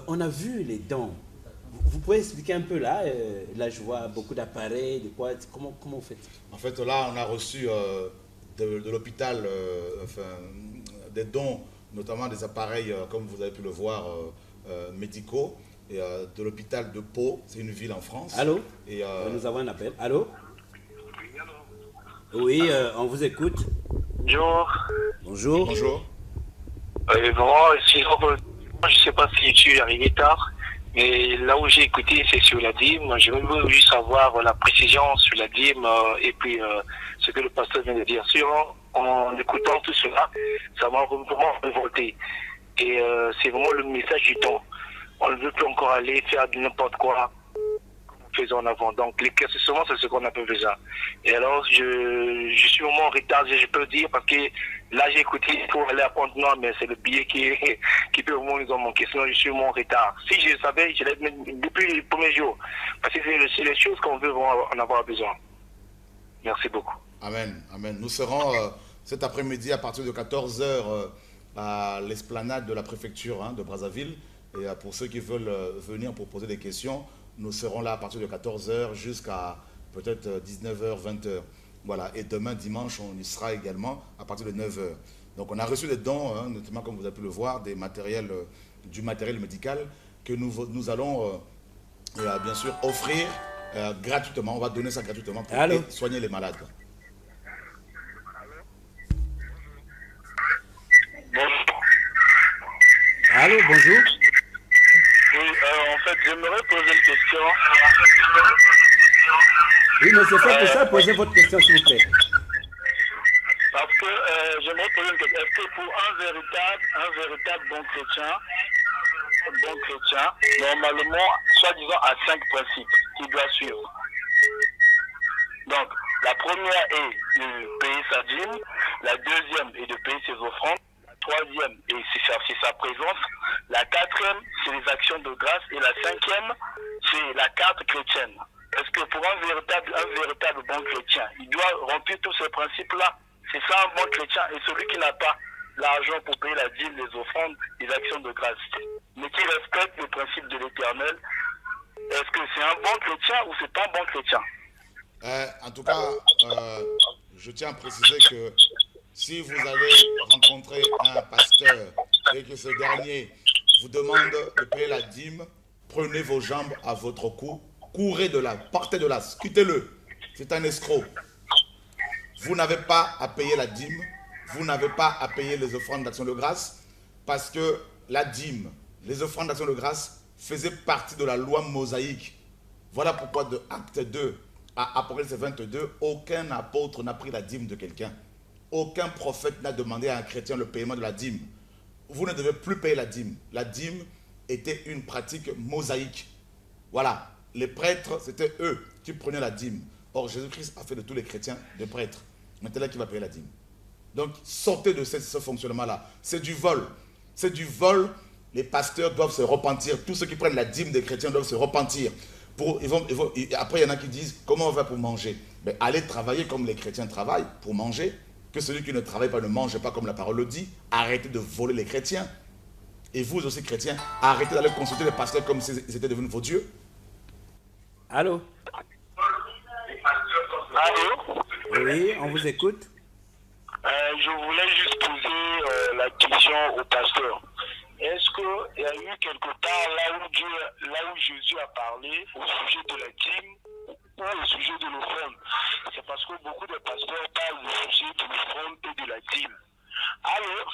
on a vu les dents. Vous pouvez expliquer un peu là là, je vois beaucoup d'appareils, de quoi. Comment vous faites? En fait, là, on a reçu de l'hôpital des dons, notamment des appareils, comme vous avez pu le voir, médicaux, et de l'hôpital de Pau. C'est une ville en France. Allô? Et, nous avons un appel. Allô? Oui, on vous écoute. Bonjour. Bonjour. Bonjour. Bon, sinon, je ne sais pas si je suis arrivé tard, mais là où j'ai écouté, c'est sur la dîme. Je veux juste savoir la précision sur la dîme et puis ce que le pasteur vient de dire. En écoutant tout cela, ça m'a vraiment révolté. Et c'est vraiment le message du temps. On ne veut plus encore aller faire n'importe quoi faisons en avant. Donc l'éclaircissement, c'est ce qu'on a besoin. Et alors, je suis vraiment en retard, je peux dire, parce que là, j'ai écouté pour aller à Pointe-Noire, mais c'est le billet qui peut vraiment nous en manquer. Sinon, je suis vraiment en retard. Si je savais, je l'ai depuis le premier jour. Parce que c'est les choses qu'on veut vraiment en avoir besoin. Merci beaucoup. Amen, amen. Nous serons cet après-midi à partir de 14 h à l'esplanade de la préfecture de Brazzaville. Et pour ceux qui veulent venir pour poser des questions, nous serons là à partir de 14 h jusqu'à peut-être 19 h, 20 h. Voilà. Et demain, dimanche, on y sera également à partir de 9 h. Donc on a reçu des dons, notamment comme vous avez pu le voir, du matériel médical que nous allons bien sûr offrir gratuitement. On va donner ça gratuitement pour soigner les malades. Allô, bonjour. Oui, en fait, j'aimerais poser une question. Oui, mais c'est fait pour ça, posez votre question, s'il vous plaît. Parce que j'aimerais poser une question. Est-ce que pour un véritable bon chrétien, normalement, soi-disant, a 5 principes qu'il doit suivre. Donc, la première est de payer sa dîme, la deuxième est de payer ses offrandes, la troisième c'est sa présence, la quatrième c'est les actions de grâce et la cinquième c'est la carte chrétienne. Est-ce que pour un véritable bon chrétien, il doit remplir tous ces principes-là? C'est ça un bon chrétien. Et celui qui n'a pas l'argent pour payer la dîme, les offrandes, les actions de grâce, mais qui respecte le principe de l'Éternel, est-ce que c'est un bon chrétien ou c'est pas un bon chrétien? En tout cas, je tiens à préciser que si vous allez rencontrer un pasteur et que ce dernier vous demande de payer la dîme, prenez vos jambes à votre cou, courez de là, partez de là, quittez-le. C'est un escroc. Vous n'avez pas à payer la dîme, vous n'avez pas à payer les offrandes d'action de grâce, parce que la dîme, les offrandes d'action de grâce faisaient partie de la loi mosaïque. Voilà pourquoi de Acte 2 à Apocalypse 22, aucun apôtre n'a pris la dîme de quelqu'un. Aucun prophète n'a demandé à un chrétien le paiement de la dîme. Vous ne devez plus payer la dîme. La dîme était une pratique mosaïque. Voilà. les prêtres, c'était eux qui prenaient la dîme. Or, Jésus-Christ a fait de tous les chrétiens des prêtres. Maintenant, qui va payer la dîme? Donc, sortez de ce fonctionnement-là. C'est du vol. C'est du vol. Les pasteurs doivent se repentir. Tous ceux qui prennent la dîme des chrétiens doivent se repentir. Après, il y en a qui disent, comment on va pour manger? Mais allez travailler comme les chrétiens travaillent pour manger. Que celui qui ne travaille pas ne mange pas comme la parole le dit. Arrêtez de voler les chrétiens. Et vous aussi, chrétiens, arrêtez d'aller consulter les pasteurs comme s'ils étaient devenus vos dieux. Allô? Allô? Oui, on vous écoute. Je voulais juste poser la question au pasteur. Est-ce qu'il y a eu quelque part là où Jésus a parlé au sujet de la dîme ou au sujet de l'offrande? C'est parce que beaucoup de pasteurs parlent au sujet de l'offrande et de la dîme. Alors,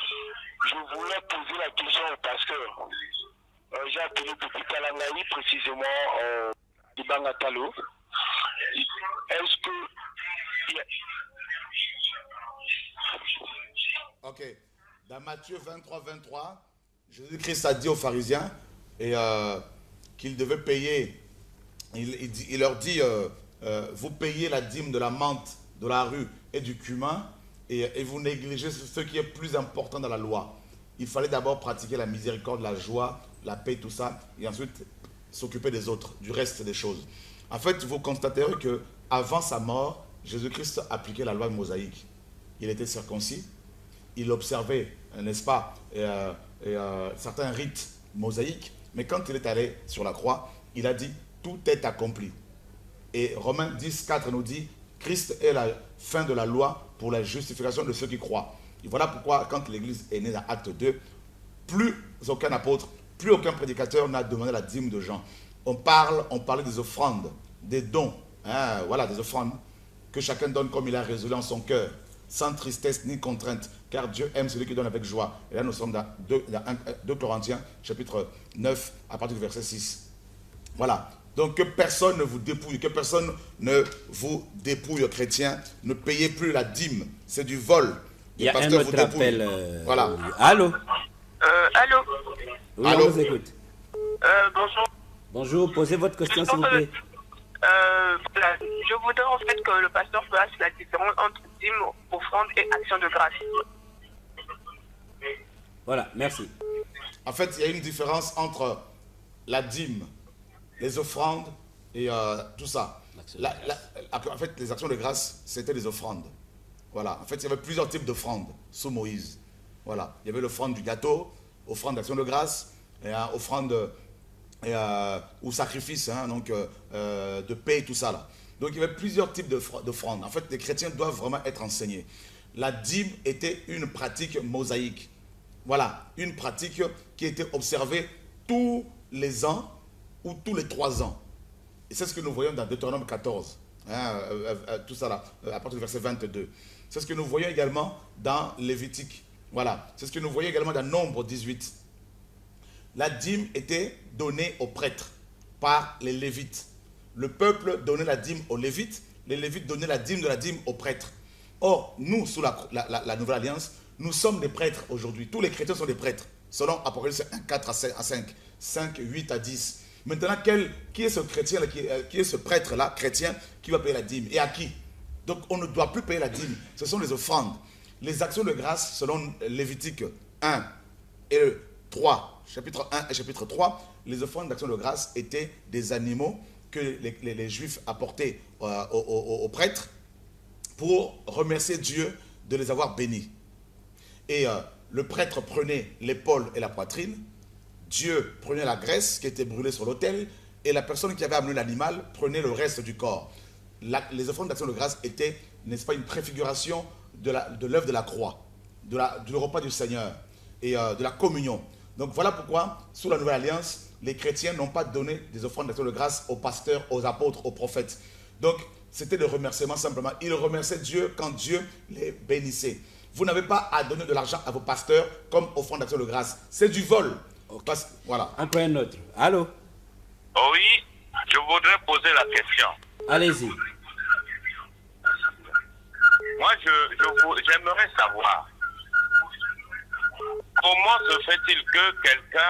je voulais poser la question au pasteur. J'ai appelé depuis Kalangaï, précisément Ibangatalo. Est-ce que... Ok. Dans Matthieu 23, 23, Jésus-Christ a dit aux pharisiens qu'ils devaient payer. Il leur dit, vous payez la dîme de la menthe, de la rue et du cumin, et vous négligez ce qui est plus important dans la loi. Il fallait d'abord pratiquer la miséricorde, la joie, la paix, tout ça, et ensuite s'occuper des autres, du reste des choses. En fait, vous constaterez que avant sa mort, Jésus-Christ appliquait la loi mosaïque. Il était circoncis, il observait, n'est-ce pas, certains rites mosaïques, mais quand il est allé sur la croix, il a dit « tout est accompli ». Et Romains 10, 4 nous dit « Christ est la fin de la loi pour la justification de ceux qui croient ». Et voilà pourquoi, quand l'Église est née dans Acte 2, plus aucun apôtre, plus aucun prédicateur n'a demandé la dîme de Jean. On parlait des offrandes, des dons, hein, voilà, des offrandes que chacun donne comme il a résolu en son cœur, sans tristesse ni contrainte, car Dieu aime celui qui donne avec joie. Et là, nous sommes dans 2 Corinthiens, chapitre 9, à partir du verset 6. Voilà. Donc, que personne ne vous dépouille, que personne ne vous dépouille, chrétiens. Ne payez plus la dîme. C'est du vol. Il y a un autre appel. Voilà. Allô? Allô? Oui, Allô? on vous écoute. Bonjour. Bonjour, posez votre question, s'il vous plaît. Voilà. Je voudrais en fait que le pasteur fasse la différence entre dîme, offrande et action de grâce. Voilà, merci. En fait, il y a une différence entre la dîme, les offrandes et tout ça. En fait, les actions de grâce, c'était les offrandes. Voilà. En fait, il y avait plusieurs types d'offrandes sous Moïse. Voilà. Il y avait l'offrande du gâteau, offrande d'action de grâce, et offrande ou sacrifice, hein, donc de paix, tout ça là. Donc il y avait plusieurs types d'offrandes. En fait, les chrétiens doivent vraiment être enseignés. La dîme était une pratique mosaïque. Voilà, une pratique qui était observée tous les ans ou tous les 3 ans. Et c'est ce que nous voyons dans Deutéronome 14. Hein, tout ça là, à partir du verset 22. C'est ce que nous voyons également dans Lévitique. Voilà, c'est ce que nous voyons également dans Nombre 18. La dîme était donnée aux prêtres par les Lévites. Le peuple donnait la dîme aux Lévites, les Lévites donnaient la dîme de la dîme aux prêtres. Or, nous, sous la Nouvelle Alliance, nous sommes des prêtres aujourd'hui. Tous les chrétiens sont des prêtres, selon Apocalypse 1, 4 à 5, 5, 8 à 10. Maintenant, qui est ce chrétien-là, qui est ce prêtre-là, chrétien, qui va payer la dîme? Et à qui? Donc, on ne doit plus payer la dîme. Ce sont les offrandes. Les actions de grâce, selon Lévitique 1 et 3, chapitre 1 et chapitre 3, les offrandes d'action de grâce étaient des animaux que les Juifs apportaient aux prêtres pour remercier Dieu de les avoir bénis. Et le prêtre prenait l'épaule et la poitrine, Dieu prenait la graisse qui était brûlée sur l'autel, et la personne qui avait amené l'animal prenait le reste du corps. Les offrandes d'action de grâce étaient, n'est-ce pas, une préfiguration de l'œuvre de la croix, du repas du Seigneur et de la communion. Donc voilà pourquoi, sous la Nouvelle Alliance, les chrétiens n'ont pas donné des offrandes d'action de grâce aux pasteurs, aux apôtres, aux prophètes. Donc c'était le remerciement simplement. Ils remerciaient Dieu quand Dieu les bénissait. Vous n'avez pas à donner de l'argent à vos pasteurs comme offrande d'action de grâce. C'est du vol. Okay. Voilà. Encore un autre. Allô? Oui, je voudrais poser la question. Allez-y. Moi, j'aimerais savoir comment se fait-il que quelqu'un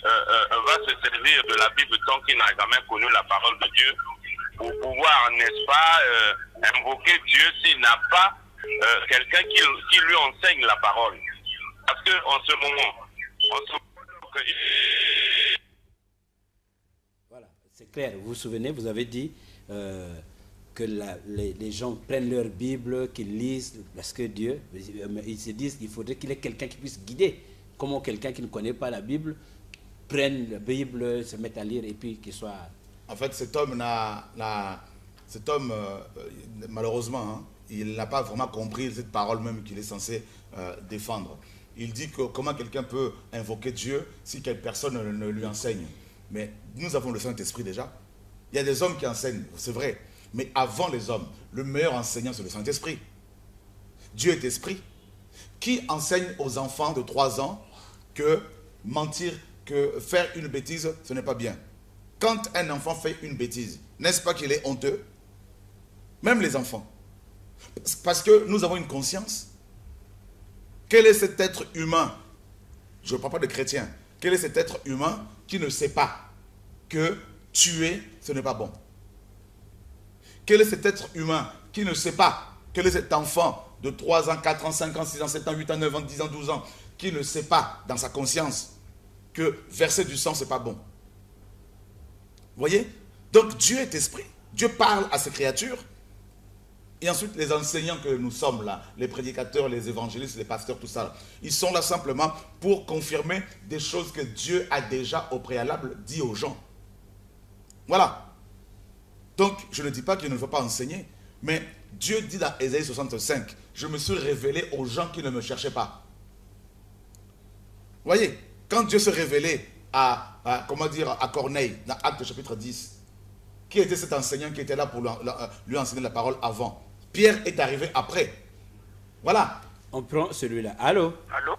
va se servir de la Bible tant qu'il n'a jamais connu la parole de Dieu pour pouvoir, n'est-ce pas, invoquer Dieu s'il n'a pas quelqu'un qui lui enseigne la parole. Parce qu'en ce moment, voilà, c'est clair. Vous vous souvenez, vous avez dit que les gens prennent leur Bible, qu'ils lisent, parce que Dieu, ils se disent qu'il faudrait qu'il y ait quelqu'un qui puisse guider. Comment quelqu'un qui ne connaît pas la Bible prenne la Bible, se mette à lire et puis qu'il soit... En fait, cet homme, malheureusement, hein, il n'a pas vraiment compris cette parole même qu'il est censé défendre. Il dit que comment quelqu'un peut invoquer Dieu si quelle personne ne lui enseigne. Mais nous avons le Saint-Esprit déjà. Il y a des hommes qui enseignent, c'est vrai. Mais avant les hommes, le meilleur enseignant, c'est le Saint-Esprit. Dieu est esprit. Qui enseigne aux enfants de 3 ans que mentir, que faire une bêtise, ce n'est pas bien? Quand un enfant fait une bêtise, n'est-ce pas qu'il est honteux? Même les enfants. Parce que nous avons une conscience. Quel est cet être humain? Je ne parle pas de chrétien. Quel est cet être humain qui ne sait pas que tuer, ce n'est pas bon? Quel est cet être humain qui ne sait pas? Quel est cet enfant de 3 ans, 4 ans, 5 ans, 6 ans, 7 ans, 8 ans, 9 ans, 10 ans, 12 ans qui ne sait pas dans sa conscience que verser du sang, ce n'est pas bon? Vous voyez? Donc Dieu est esprit. Dieu parle à ses créatures. Et ensuite, les enseignants que nous sommes là, les prédicateurs, les évangélistes, les pasteurs, tout ça, ils sont là simplement pour confirmer des choses que Dieu a déjà au préalable dit aux gens. Voilà. Donc, je ne dis pas qu'il ne faut pas enseigner, mais Dieu dit dans Ésaïe 65, je me suis révélé aux gens qui ne me cherchaient pas. Vous voyez, quand Dieu s'est révélé à Corneille, dans Actes chapitre 10, qui était cet enseignant qui était là pour lui enseigner la parole avant? Pierre est arrivé après. Voilà. On prend celui-là. Allô? Allô?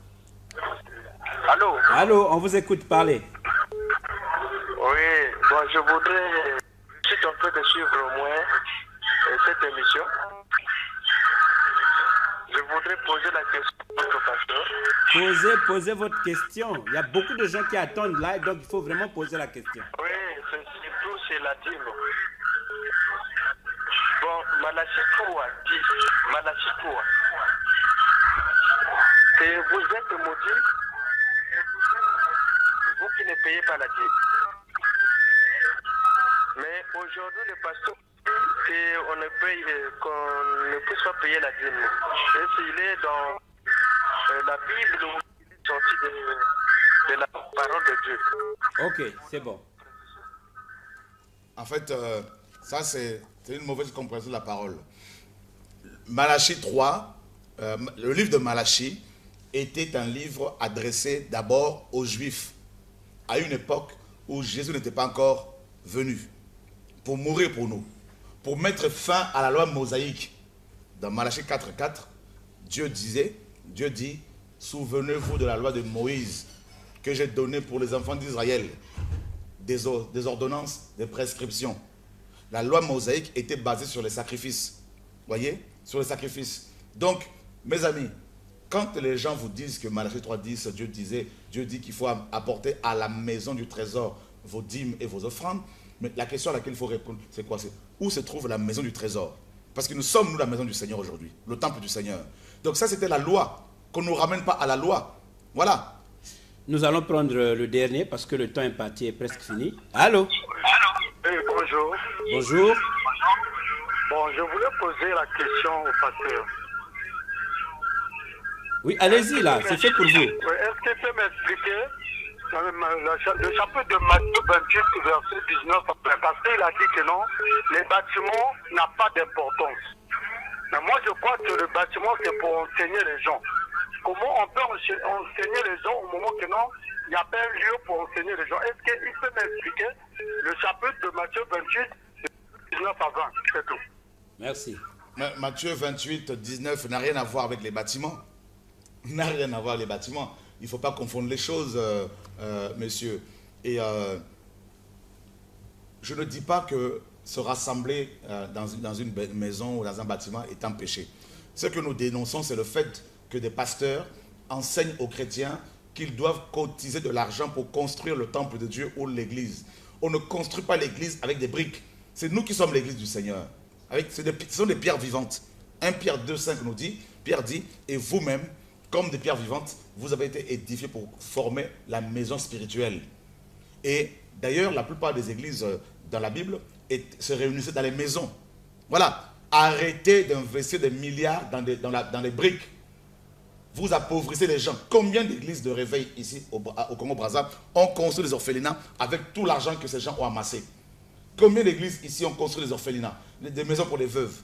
Allô? Allô, on vous écoute parler. Oui, bon, je voudrais, si tu peux te suivre au moins cette émission, je voudrais poser la question à votre pasteur. Posez votre question. Il y a beaucoup de gens qui attendent là, donc il faut vraiment poser la question. Oui, surtout c'est la dîme. Bon, Malachie 3 dit, Malachie 3, et vous êtes maudits, vous qui ne payez pas la dîme. Mais aujourd'hui, le pasteur dit qu'on ne puisse pas payer la dîme. Et s'il est dans la Bible, il est sorti de la parole de Dieu. Ok, c'est bon. En fait, ça c'est une mauvaise compréhension de la parole. Malachie 3, le livre de Malachie était un livre adressé d'abord aux Juifs, à une époque où Jésus n'était pas encore venu, pour mourir pour nous, pour mettre fin à la loi mosaïque. Dans Malachie 4.4, Dieu dit, souvenez-vous de la loi de Moïse que j'ai donnée pour les enfants d'Israël, des ordonnances, des prescriptions. La loi mosaïque était basée sur les sacrifices. Voyez? Sur les sacrifices. Donc, mes amis, quand les gens vous disent que Malachie 3.10, Dieu dit qu'il faut apporter à la maison du trésor vos dîmes et vos offrandes, mais la question à laquelle il faut répondre, c'est quoi? C'est où se trouve la maison du trésor? Parce que nous sommes, nous, la maison du Seigneur aujourd'hui, le temple du Seigneur. Donc ça, c'était la loi, qu'on ne nous ramène pas à la loi. Voilà. Nous allons prendre le dernier parce que le temps imparti est presque fini. Allô? Bonjour. Bonjour. Bon, je voulais poser la question au pasteur. Oui, allez-y là, c'est fait pour vous. Est-ce que tu peux m'expliquer le chapitre de Matthieu 28, verset 19, parce qu'il a dit que non, les bâtiments n'ont pas d'importance. Mais moi, je crois que le bâtiment, c'est pour enseigner les gens. Comment on peut enseigner les gens au moment que non, il n'y a pas un lieu pour enseigner les gens? Est-ce qu'il peut m'expliquer le chapitre de Matthieu 28, 19 à 20? C'est tout. Merci. Matthieu 28, 19 n'a rien à voir avec les bâtiments. N'a rien à voir avec les bâtiments. Il ne faut pas confondre les choses, messieurs. Et je ne dis pas que se rassembler dans une maison ou dans un bâtiment est un péché. Ce que nous dénonçons, c'est le fait que des pasteurs enseignent aux chrétiens qu'ils doivent cotiser de l'argent pour construire le temple de Dieu ou l'église. On ne construit pas l'église avec des briques. C'est nous qui sommes l'église du Seigneur. Ce sont des pierres vivantes. 1 Pierre 2,5 nous dit, Pierre dit, et vous-même, comme des pierres vivantes, vous avez été édifiés pour former la maison spirituelle. Et d'ailleurs, la plupart des églises dans la Bible se réunissaient dans les maisons. Voilà. Arrêtez d'investir des milliards dans les briques. Vous appauvrissez les gens. Combien d'églises de réveil ici au Congo-Brazza ont construit des orphelinats avec tout l'argent que ces gens ont amassé? Combien d'églises ici ont construit des orphelinats, des maisons pour les veuves?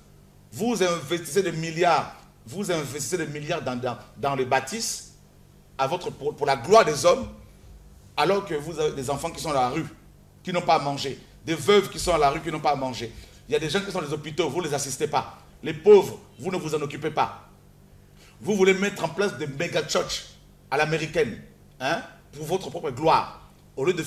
Vous investissez des milliards, dans les bâtisses pour la gloire des hommes, alors que vous avez des enfants qui sont à la rue, qui n'ont pas à manger, des veuves qui sont à la rue, qui n'ont pas à manger. Il y a des gens qui sont dans les hôpitaux, vous ne les assistez pas. Les pauvres, vous ne vous en occupez pas. Vous voulez mettre en place des méga churches à l'américaine, hein, pour votre propre gloire, au lieu de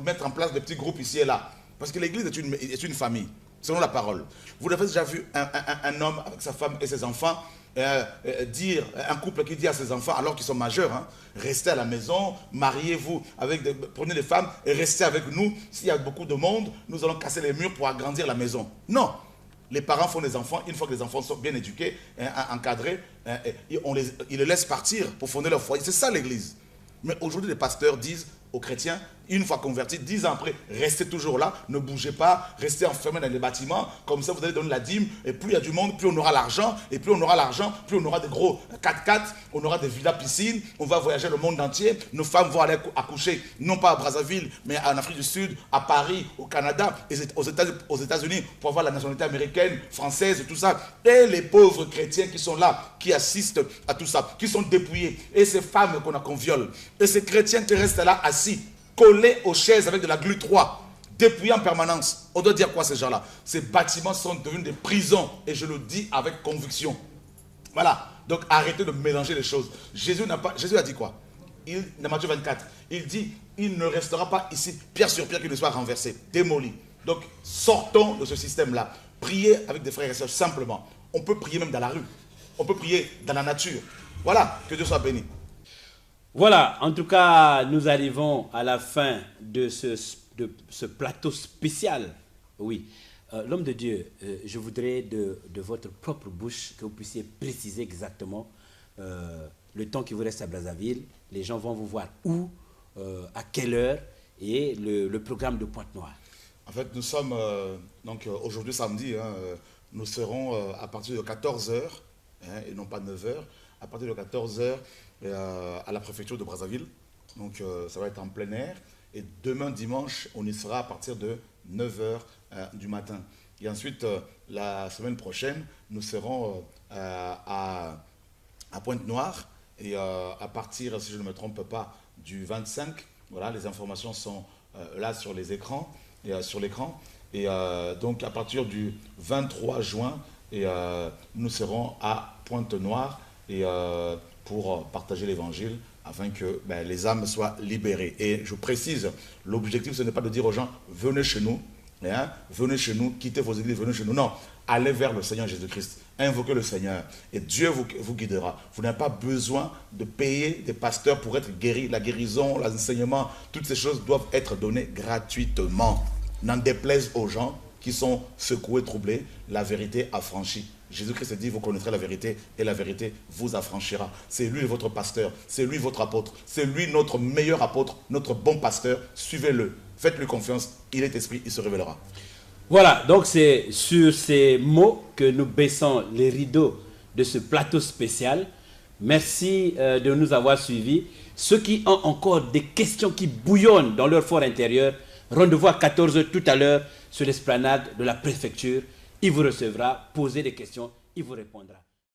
mettre en place des petits groupes ici et là. Parce que l'église est une famille, selon la parole. Vous avez déjà vu un homme avec sa femme et ses enfants un couple qui dit à ses enfants, alors qu'ils sont majeurs, hein, restez à la maison, mariez-vous, prenez les femmes et restez avec nous. S'il y a beaucoup de monde, nous allons casser les murs pour agrandir la maison. Non. Les parents font des enfants, une fois que les enfants sont bien éduqués, encadrés, ils les laissent partir pour fonder leur foyer. C'est ça l'église. Mais aujourd'hui, les pasteurs disent aux chrétiens, une fois convertis, 10 ans après, restez toujours là, ne bougez pas, restez enfermés dans les bâtiments, comme ça vous allez donner la dîme, et plus il y a du monde, plus on aura l'argent, et plus on aura l'argent, plus on aura des gros 4x4, on aura des villas piscines, on va voyager le monde entier, nos femmes vont aller accoucher, non pas à Brazzaville, mais en Afrique du Sud, à Paris, au Canada, et aux États-Unis, pour avoir la nationalité américaine, française, tout ça. Et les pauvres chrétiens qui sont là, qui assistent à tout ça, qui sont dépouillés, et ces femmes qu'on viole, et ces chrétiens qui restent là assis, collés aux chaises avec de la glu 3, dépouillés en permanence. On doit dire quoi ces gens-là? Ces bâtiments sont devenus des prisons, et je le dis avec conviction. Voilà, donc arrêtez de mélanger les choses. Jésus a dit quoi? Dans Matthieu 24, il dit, il ne restera pas ici pierre sur pierre qui ne soit renversé, démoli. Donc sortons de ce système-là. Priez avec des frères et sœurs simplement. On peut prier même dans la rue. On peut prier dans la nature. Voilà, que Dieu soit béni. Voilà, en tout cas, nous arrivons à la fin de ce plateau spécial. Oui, l'homme de Dieu, je voudrais de votre propre bouche que vous puissiez préciser exactement le temps qui vous reste à Brazzaville. Les gens vont vous voir où, à quelle heure, et le programme de Pointe-Noire. En fait, nous sommes, donc aujourd'hui samedi, hein, nous serons à partir de 14h, hein, et non pas 9h, à partir de 14h, à la préfecture de Brazzaville. Donc ça va être en plein air. Et demain dimanche, on y sera à partir de 9h du matin. Et ensuite, la semaine prochaine, nous serons à Pointe-Noire. Et à partir, si je ne me trompe pas, du 25, voilà, les informations sont là sur les écrans, sur l'écran. Et donc à partir du 23 juin, nous serons à Pointe-Noire. Et pour partager l'évangile afin que les âmes soient libérées. Et je précise, l'objectif ce n'est pas de dire aux gens venez chez nous, hein, venez chez nous, quittez vos églises, venez chez nous. Non, allez vers le Seigneur Jésus-Christ, invoquez le Seigneur et Dieu vous guidera. Vous n'avez pas besoin de payer des pasteurs pour être guéris. La guérison, l'enseignement, toutes ces choses doivent être données gratuitement. N'en déplaise aux gens qui sont secoués, troublés, la vérité affranchie. Jésus-Christ dit, vous connaîtrez la vérité et la vérité vous affranchira. C'est lui votre pasteur, c'est lui votre apôtre, c'est lui notre meilleur apôtre, notre bon pasteur. Suivez-le, faites-lui confiance, il est esprit, il se révélera. Voilà, donc c'est sur ces mots que nous baissons les rideaux de ce plateau spécial. Merci de nous avoir suivis. Ceux qui ont encore des questions qui bouillonnent dans leur fort intérieur, rendez-vous à 14h tout à l'heure sur l'esplanade de la préfecture. Il vous recevra, posez des questions, il vous répondra.